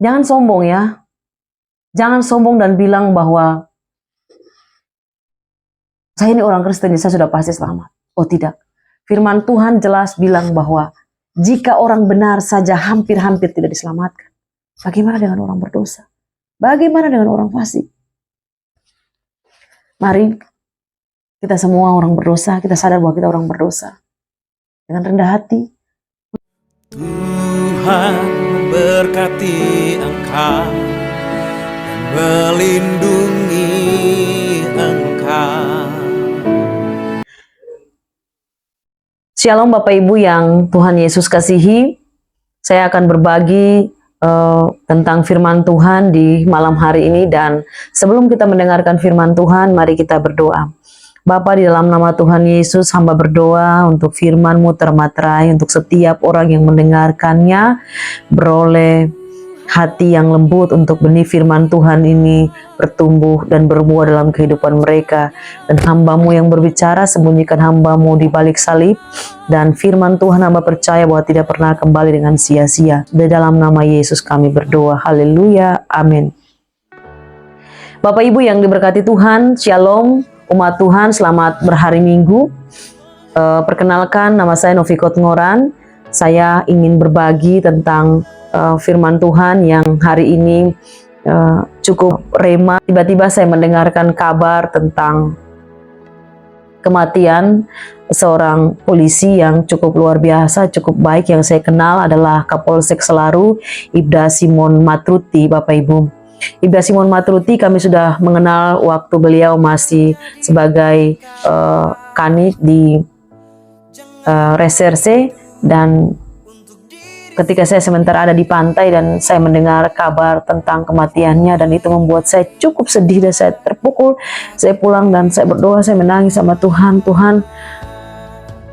Jangan sombong ya. Jangan sombong dan bilang bahwa saya ini orang Kristen, saya sudah pasti selamat. Oh tidak. Firman Tuhan jelas bilang bahwa jika orang benar saja hampir-hampir tidak diselamatkan, bagaimana dengan orang berdosa? Bagaimana dengan orang fasik? Mari kita semua orang berdosa, kita sadar bahwa kita orang berdosa. Dengan rendah hati. Tuhan memberkati engkau dan melindungi engkau. Shalom Bapak Ibu yang Tuhan Yesus kasihi. Saya akan berbagi tentang firman Tuhan di malam hari ini, dan sebelum kita mendengarkan firman Tuhan, mari kita berdoa. Bapa, di dalam nama Tuhan Yesus, hamba berdoa untuk firman-Mu termaterai untuk setiap orang yang mendengarkannya, beroleh hati yang lembut untuk benih firman Tuhan ini bertumbuh dan berbuah dalam kehidupan mereka. Dan hamba-Mu yang berbicara, sembunyikan hamba-Mu di balik salib, dan firman Tuhan hamba percaya bahwa tidak pernah kembali dengan sia-sia. Di dalam nama Yesus kami berdoa, haleluya, amin. Bapak Ibu yang diberkati Tuhan, shalom umat Tuhan, selamat berhari Minggu. Perkenalkan, nama saya Novikot Ngoran. Saya ingin berbagi tentang firman Tuhan yang hari ini cukup rema. Tiba-tiba saya mendengarkan kabar tentang kematian seorang polisi yang cukup luar biasa, cukup baik, yang saya kenal adalah Kapolsek Selaru, Ibda Simon Matruti, Bapak Ibu. Ibda Simon Matruti kami sudah mengenal waktu beliau masih sebagai kanit di reserse, dan ketika saya sementara ada di pantai dan saya mendengar kabar tentang kematiannya, dan itu membuat saya cukup sedih dan saya terpukul. Saya pulang dan saya berdoa, saya menangis sama Tuhan. Tuhan,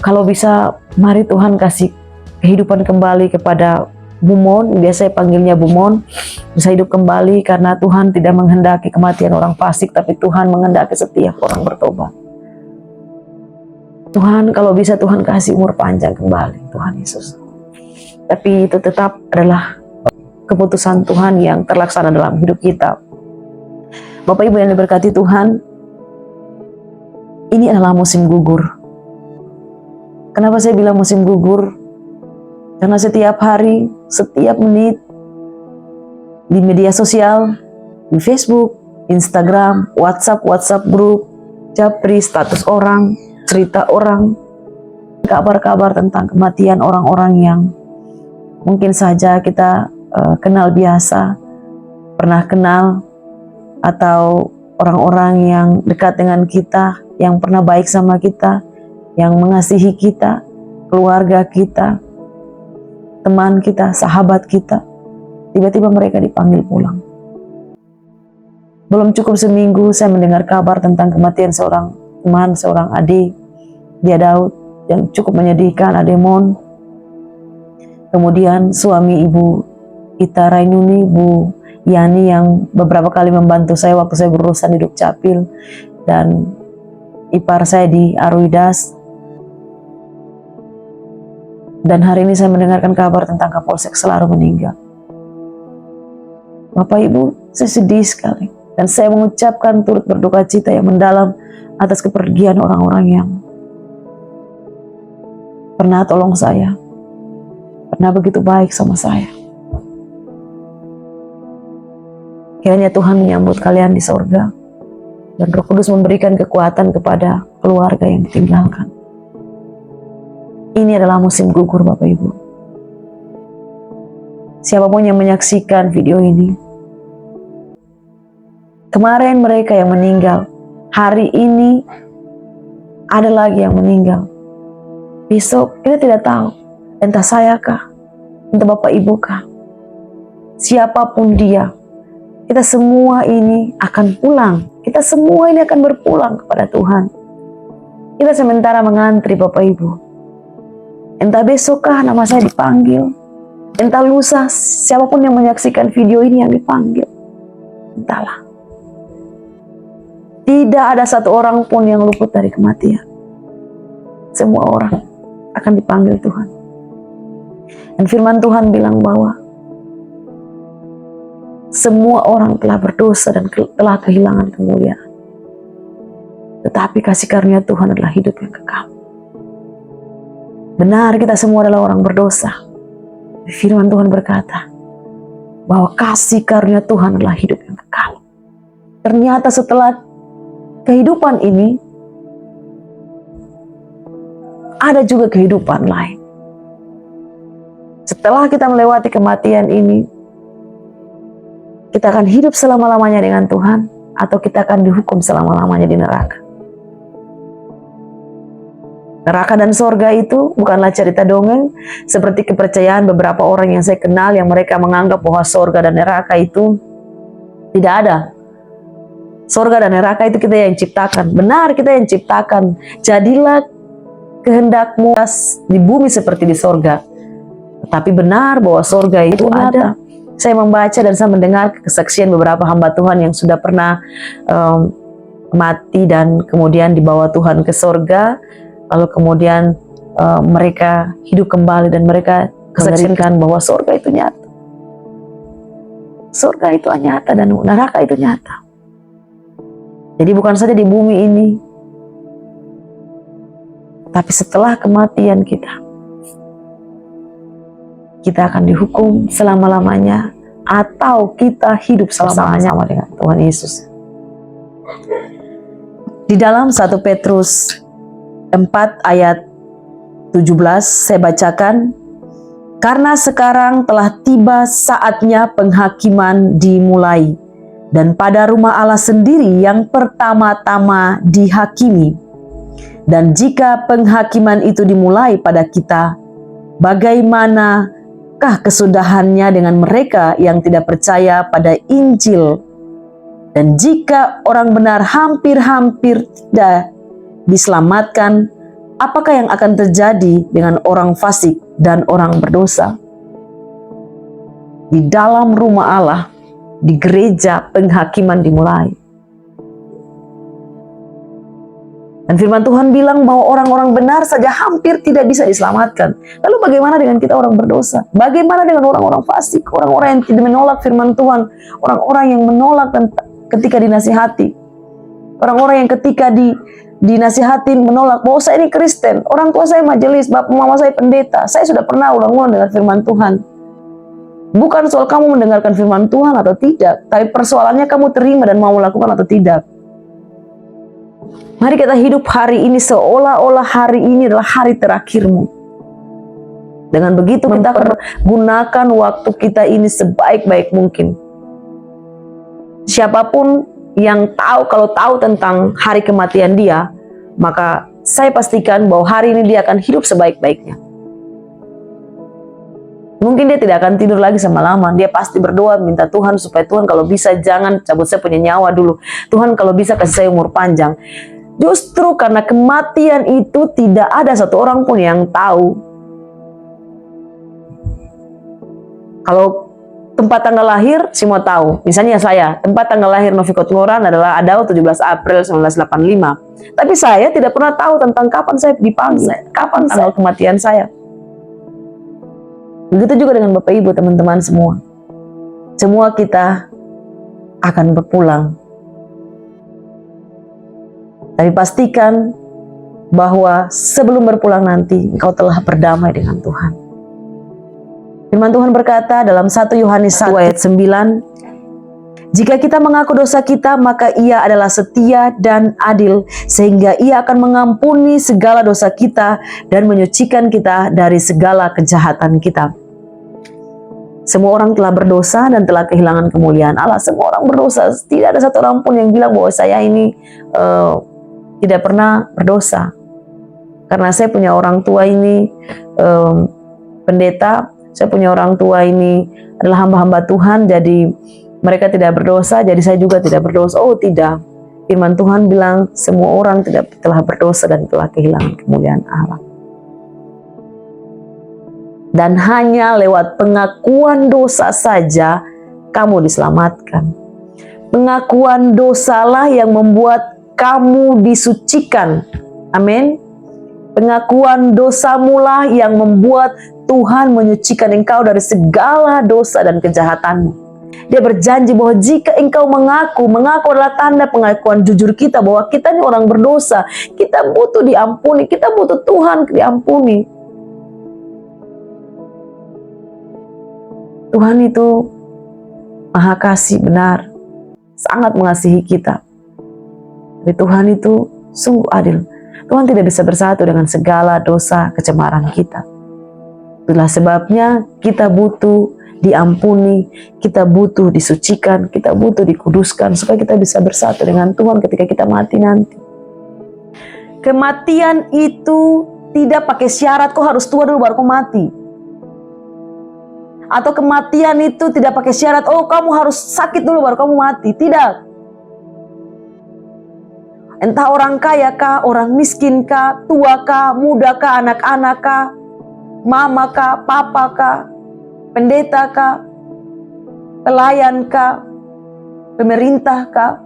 kalau bisa mari Tuhan kasih kehidupan kembali kepada Bumon, biasa saya panggilnya Bumon, bisa hidup kembali, karena Tuhan tidak menghendaki kematian orang fasik, tapi Tuhan menghendaki setiap orang bertobat. Tuhan, kalau bisa Tuhan kasih umur panjang kembali, Tuhan Yesus. Tapi itu tetap adalah keputusan Tuhan yang terlaksana dalam hidup kita. Bapak Ibu yang diberkati Tuhan, ini adalah musim gugur. Kenapa saya bilang musim gugur? Karena setiap hari, setiap menit, di media sosial, di Facebook, Instagram, WhatsApp grup, japri, status orang, cerita orang, kabar-kabar tentang kematian orang-orang yang mungkin saja kita kenal biasa, pernah kenal, atau orang-orang yang dekat dengan kita, yang pernah baik sama kita, yang mengasihi kita, keluarga kita, teman kita, sahabat kita. Tiba-tiba mereka dipanggil pulang. Belum cukup seminggu saya mendengar kabar tentang kematian seorang teman, seorang adik, dia Daud, yang cukup menyedihkan, Ademon. Kemudian suami Ibu Ita Rainuni, Bu Yani, yang beberapa kali membantu saya waktu saya berurusan di Dukcapil, dan ipar saya di Arwidas. Dan hari ini saya mendengarkan kabar tentang Kapolsek Selaru meninggal. Bapak Ibu, saya sedih sekali. Dan saya mengucapkan turut berduka cita yang mendalam atas kepergian orang-orang yang pernah tolong saya, pernah begitu baik sama saya. Kiranya Tuhan menyambut kalian di sorga, dan Roh Kudus memberikan kekuatan kepada keluarga yang ditinggalkan. Ini adalah musim gugur, Bapak Ibu. Siapapun yang menyaksikan video ini, kemarin mereka yang meninggal, hari ini ada lagi yang meninggal. Besok kita tidak tahu, entah saya kah, entah Bapak Ibu kah, siapapun dia, kita semua ini akan pulang. Kita semua ini akan berpulang kepada Tuhan. Kita sementara mengantri, Bapak Ibu. Entah besokkah nama saya dipanggil, entah lusa siapapun yang menyaksikan video ini yang dipanggil, entahlah. Tidak ada satu orang pun yang luput dari kematian. Semua orang akan dipanggil Tuhan. Dan firman Tuhan bilang bahwa Semua orang telah berdosa dan telah kehilangan kemuliaan. Tetapi kasih karunia Tuhan adalah hidup yang kekal. Benar, kita semua adalah orang berdosa. Firman Tuhan berkata bahwa kasih karunia Tuhan adalah hidup yang kekal. Ternyata setelah kehidupan ini ada juga kehidupan lain. Setelah kita melewati kematian ini, kita akan hidup selama-lamanya dengan Tuhan, atau kita akan dihukum selama-lamanya di neraka. Neraka dan sorga itu bukanlah cerita dongeng, seperti kepercayaan beberapa orang yang saya kenal yang mereka menganggap bahwa sorga dan neraka itu tidak ada. Sorga dan neraka itu kita yang ciptakan. Benar, kita yang ciptakan. Jadilah kehendakmu di bumi seperti di sorga. Tapi benar bahwa sorga itu ada. Saya membaca dan saya mendengar kesaksian beberapa hamba Tuhan yang sudah pernah mati dan kemudian dibawa Tuhan ke sorga, lalu kemudian mereka hidup kembali dan mereka kesaksikan bahwa sorga itu nyata. Sorga itu nyata dan neraka itu nyata. Jadi bukan saja di bumi ini, tapi setelah kematian kita akan dihukum selama-lamanya, atau kita hidup selama-lamanya dengan Tuhan Yesus. Di dalam 1 Petrus 4 ayat 17 saya bacakan, karena sekarang telah tiba saatnya penghakiman dimulai, dan pada rumah Allah sendiri yang pertama-tama dihakimi. Dan jika penghakiman itu dimulai pada kita, bagaimanakah kesudahannya dengan mereka yang tidak percaya pada Injil? Dan jika orang benar hampir-hampir tidak diselamatkan, apakah yang akan terjadi dengan orang fasik dan orang berdosa? Di dalam rumah Allah, di gereja, penghakiman dimulai. Dan firman Tuhan bilang bahwa orang-orang benar saja hampir tidak bisa diselamatkan. Lalu bagaimana dengan kita orang berdosa? Bagaimana dengan orang-orang fasik? Orang-orang yang tidak menolak firman Tuhan. Orang-orang yang menolak ketika dinasihati. Orang-orang yang ketika dinasihatin menolak bahwa saya ini Kristen. Orang tua saya majelis, bapak mama saya pendeta. Saya sudah pernah ulang-ulang dengan firman Tuhan. Bukan soal kamu mendengarkan firman Tuhan atau tidak, tapi persoalannya kamu terima dan mau lakukan atau tidak. Mari kita hidup hari ini seolah-olah hari ini adalah hari terakhirmu. Dengan begitu kita akan gunakan waktu kita ini sebaik-baik mungkin. Siapapun yang kalau tahu tentang hari kematian dia, maka saya pastikan bahwa hari ini dia akan hidup sebaik-baiknya. Mungkin dia tidak akan tidur lagi semalaman. Dia pasti berdoa minta Tuhan supaya Tuhan kalau bisa jangan cabut saya punya nyawa dulu. Tuhan kalau bisa kasih saya umur panjang. Justru karena kematian itu tidak ada satu orang pun yang tahu. Kalau tempat tanggal lahir semua tahu. Misalnya saya, tempat tanggal lahir Novi Kotngoran adalah Adau 17 April 1985. Tapi saya tidak pernah tahu tentang kapan saya dipanggil, kapan tanggal kematian saya. Begitu juga dengan Bapak Ibu, teman-teman semua. Semua kita akan berpulang. Tapi pastikan bahwa sebelum berpulang nanti, engkau telah berdamai dengan Tuhan. Firman Tuhan berkata dalam 1 Yohanes 1 ayat 9, jika kita mengaku dosa kita, maka Ia adalah setia dan adil, sehingga Ia akan mengampuni segala dosa kita dan menyucikan kita dari segala kejahatan kita. Semua orang telah berdosa dan telah kehilangan kemuliaan Allah. Semua orang berdosa. Tidak ada satu orang pun yang bilang bahwa saya ini tidak pernah berdosa. Karena saya punya orang tua ini pendeta, saya punya orang tua ini adalah hamba-hamba Tuhan, jadi mereka tidak berdosa, jadi saya juga tidak berdosa. Oh tidak, firman Tuhan bilang semua orang telah berdosa dan telah kehilangan kemuliaan Allah. Dan hanya lewat pengakuan dosa saja kamu diselamatkan. Pengakuan dosalah yang membuat kamu disucikan. Amin. Pengakuan dosamulah yang membuat Tuhan menyucikan engkau dari segala dosa dan kejahatanmu. Dia berjanji bahwa jika engkau mengaku adalah tanda pengakuan jujur kita bahwa kita ini orang berdosa, kita butuh diampuni, kita butuh Tuhan diampuni. Tuhan itu Maha Kasih, benar, sangat mengasihi kita. Tapi Tuhan itu sungguh adil. Tuhan tidak bisa bersatu dengan segala dosa kecemaran kita. Itulah sebabnya kita butuh diampuni, kita butuh disucikan, kita butuh dikuduskan supaya kita bisa bersatu dengan Tuhan ketika kita mati nanti. Kematian itu tidak pakai syarat kau harus tua dulu baru kau mati. Atau kematian itu tidak pakai syarat, oh kamu harus sakit dulu baru kamu mati. Tidak. Entah orang kaya kah, orang miskin kah, tua kah, muda kah, anak-anak kah, mama kah, papa kah, pendeta kah, pelayan kah, pemerintah kah.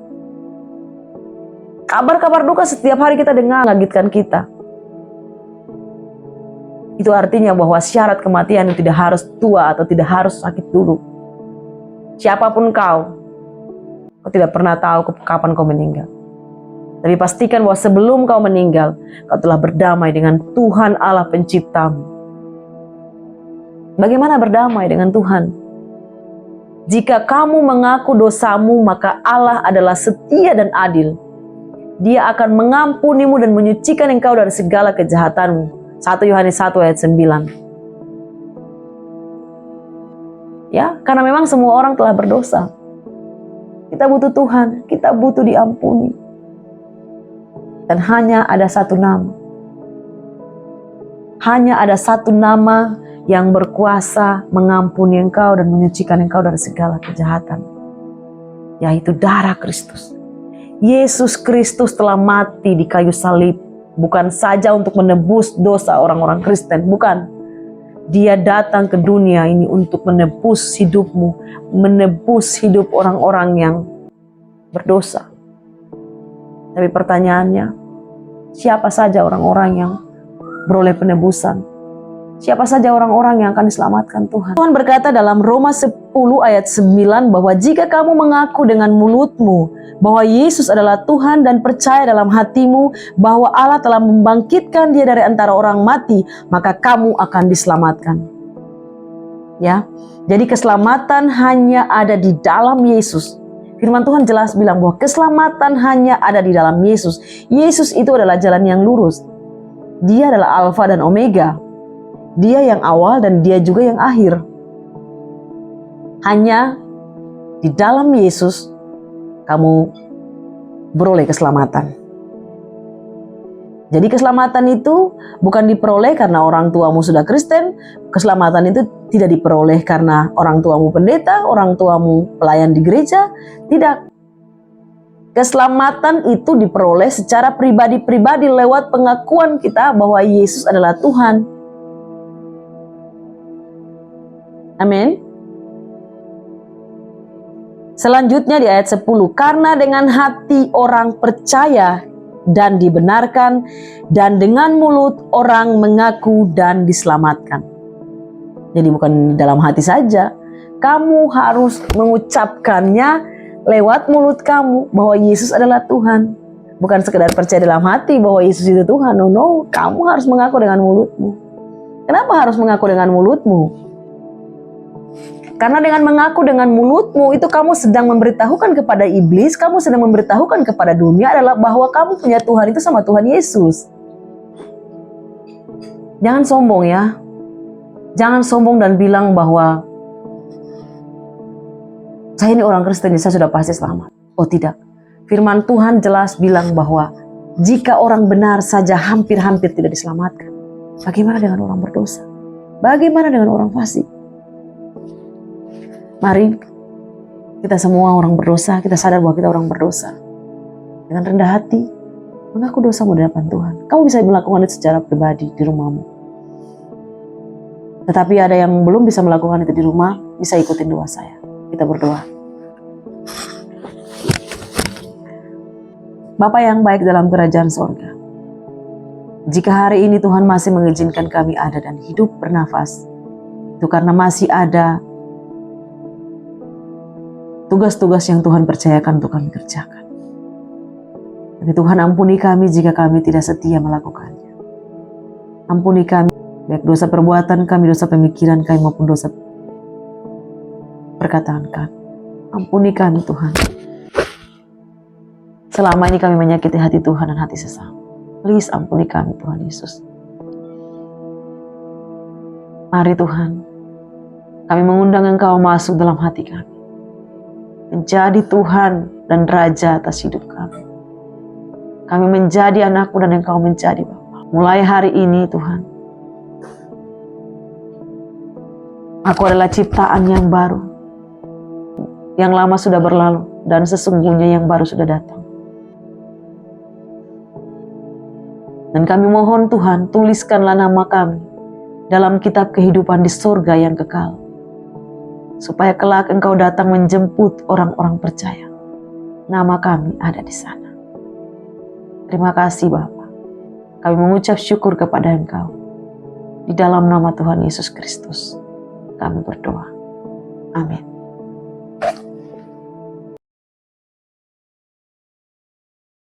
Kabar-kabar duka setiap hari kita dengar mengagetkan kita. Itu artinya bahwa syarat kematian itu tidak harus tua atau tidak harus sakit dulu. Siapapun kau tidak pernah tahu kapan kau meninggal. Tapi pastikan bahwa sebelum kau meninggal, kau telah berdamai dengan Tuhan Allah penciptamu. Bagaimana berdamai dengan Tuhan? Jika kamu mengaku dosamu, maka Allah adalah setia dan adil. Dia akan mengampunimu dan menyucikan engkau dari segala kejahatanmu. 1 Yohanes 1 ayat 9. Ya, karena memang semua orang telah berdosa. Kita butuh Tuhan, kita butuh diampuni. Dan hanya ada satu nama. Hanya ada satu nama yang berkuasa mengampuni engkau dan menyucikan engkau dari segala kejahatan. Yaitu darah Kristus. Yesus Kristus telah mati di kayu salib. Bukan saja untuk menebus dosa orang-orang Kristen, bukan. Dia datang ke dunia ini untuk menebus hidupmu, menebus hidup orang-orang yang berdosa. Tapi pertanyaannya, siapa saja orang-orang yang beroleh penebusan? Siapa saja orang-orang yang akan diselamatkan Tuhan? Tuhan berkata dalam Roma 10 ayat 9 bahwa jika kamu mengaku dengan mulutmu bahwa Yesus adalah Tuhan dan percaya dalam hatimu bahwa Allah telah membangkitkan dia dari antara orang mati, maka kamu akan diselamatkan. Ya, jadi keselamatan hanya ada di dalam Yesus. Firman Tuhan jelas bilang bahwa keselamatan hanya ada di dalam Yesus. Yesus itu adalah jalan yang lurus. Dia adalah Alfa dan Omega. Dia yang awal dan dia juga yang akhir. Hanya di dalam Yesus kamu beroleh keselamatan. Jadi keselamatan itu bukan diperoleh karena orang tuamu sudah Kristen. Keselamatan itu tidak diperoleh karena orang tuamu pendeta, orang tuamu pelayan di gereja. Tidak. Keselamatan itu diperoleh secara pribadi-pribadi lewat pengakuan kita bahwa Yesus adalah Tuhan. Amin. Selanjutnya di ayat 10, karena dengan hati orang percaya dan dibenarkan, dan dengan mulut orang mengaku dan diselamatkan. Jadi bukan dalam hati saja, kamu harus mengucapkannya lewat mulut kamu bahwa Yesus adalah Tuhan. Bukan sekedar percaya dalam hati bahwa Yesus itu Tuhan. No, kamu harus mengaku dengan mulutmu. Kenapa harus mengaku dengan mulutmu? Karena dengan mengaku dengan mulutmu itu kamu sedang memberitahukan kepada iblis, kamu sedang memberitahukan kepada dunia adalah bahwa kamu punya Tuhan itu sama Tuhan Yesus. Jangan sombong ya. Jangan sombong dan bilang bahwa saya ini orang Kristen, saya sudah pasti selamat. Oh tidak. Firman Tuhan jelas bilang bahwa jika orang benar saja hampir-hampir tidak diselamatkan. Bagaimana dengan orang berdosa? Bagaimana dengan orang fasik? Mari kita semua orang berdosa, kita sadar bahwa kita orang berdosa. Dengan rendah hati, mengaku dosamu di hadapan Tuhan. Kamu bisa melakukan itu secara pribadi di rumahmu. Tetapi ada yang belum bisa melakukan itu di rumah, bisa ikutin doa saya. Kita berdoa. Bapa yang baik dalam kerajaan sorga, jika hari ini Tuhan masih mengizinkan kami ada dan hidup bernafas, itu karena masih ada tugas-tugas yang Tuhan percayakan untuk kami kerjakan. Tapi Tuhan ampuni kami jika kami tidak setia melakukannya. Ampuni kami, baik dosa perbuatan kami, dosa pemikiran kami maupun dosa perkataan kami. Ampuni kami Tuhan. Selama ini kami menyakiti hati Tuhan dan hati sesama. Please ampuni kami Tuhan Yesus. Mari Tuhan, kami mengundang Engkau masuk dalam hati kami. Menjadi Tuhan dan Raja atas hidup kami. Kami menjadi anakmu dan Engkau menjadi Bapa. Mulai hari ini Tuhan, aku adalah ciptaan yang baru. Yang lama sudah berlalu dan sesungguhnya yang baru sudah datang. Dan kami mohon Tuhan, tuliskanlah nama kami dalam kitab kehidupan di surga yang kekal. Supaya kelak Engkau datang menjemput orang-orang percaya. Nama kami ada di sana. Terima kasih Bapa. Kami mengucap syukur kepada Engkau. Di dalam nama Tuhan Yesus Kristus kami berdoa. Amin.